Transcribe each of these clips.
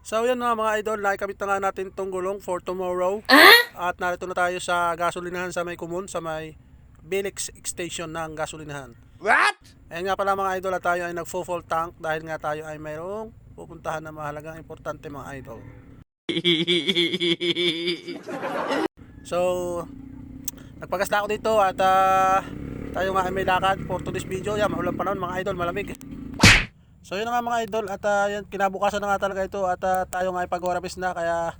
So yan mga idol, nakikabit na nga natin tong gulong for tomorrow. At narito na tayo sa gasolinahan sa may Kumun, sa may Bilix Station ng gasolinahan. What? Ayan nga pala mga idol, at tayo ay nagfo-full tank dahil nga tayo ay mayroong pupuntahan na mahalagang importante mga idol. So, nagpagas na ako dito at tayo nga ay may lakad for today's video. Yan, maulang panahon mga idol, malamig. So yun nga mga idol, at yan, kinabukasan na nga talaga ito at tayo nga ay pag-warabis na, kaya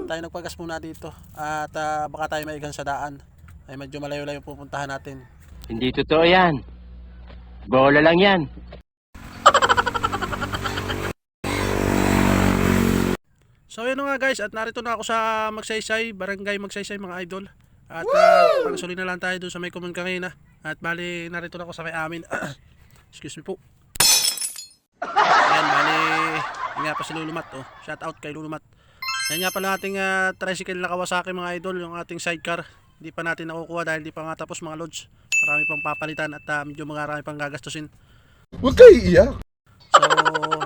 tayo nagpagas muna dito at baka tayo maigan sa daan, ay medyo malayo-layo pupuntahan natin. Hindi totoo yan. Bola lang yan. So yun nga guys, at narito na ako sa Magsaysay, Barangay Magsaysay mga idol. At pag-suli na lang tayo doon sa may Kumun kanina. At bali narito na ako sa may amin. Excuse me po. Ayan, bali yun nga pa si Lulumat, oh. Shout out kay Lulumat. Yan nga pala ating tricycle na Kawasaki mga idol, yung ating sidecar. Hindi pa natin nakukuha dahil di pa nga tapos mga loads. Marami pang papalitan at medyo marami pang gagastusin. Huwag kayo iiyak. So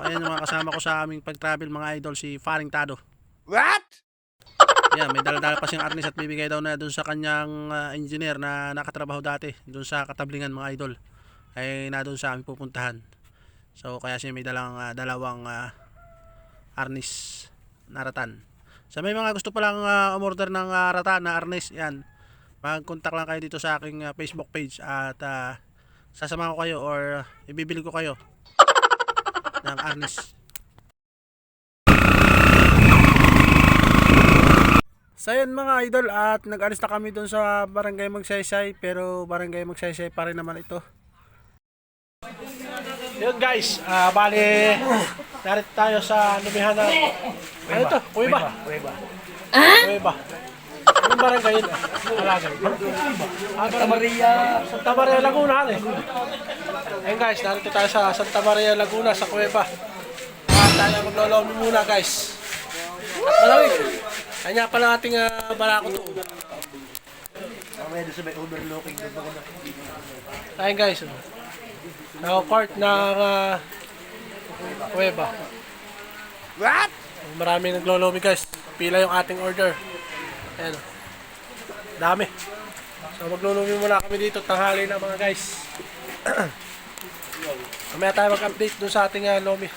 ayan yung mga kasama ko sa aming pag-travel mga idol, si Faring Tado. What? Yan, may dala-dala pa siyang arnis at bibigay daw na doon sa kanyang engineer na nakatrabaho dati doon sa Katablingan mga idol. Ay na doon sa aming pupuntahan. So kaya siya may dalawang arnis na ratan. Sa may mga gusto palang umorder ng ratan na arnis, yan, mag-contact lang kayo dito sa aking Facebook page at sasama ko kayo or ibibili ko kayo ng arnis. So yun mga idol, at nag-alis na kami doon sa Barangay Magsaysay, pero Barangay Magsaysay pa rin naman ito. Yun guys, bali narito tayo sa lumihan ng ano ito? Kuweba. Kuweba. Yung barangay yun, Alagay. Santa Maria Laguna eh. Ayun guys, narito tayo sa Santa Maria Laguna sa Kuweba. At tayo maglolomi muna guys. At malamig. Kanya pala ating barako to. Mamaya doon sa may overlooking doon ba ganda? Ayun guys, naka-court ng Kuweba. What? Maraming naglolomi guys. Pila yung ating order. Ayan. Dami. So maglolomi muna kami dito. Tanghali na mga guys. Mamaya tayo mag-update dun sa ating lomi.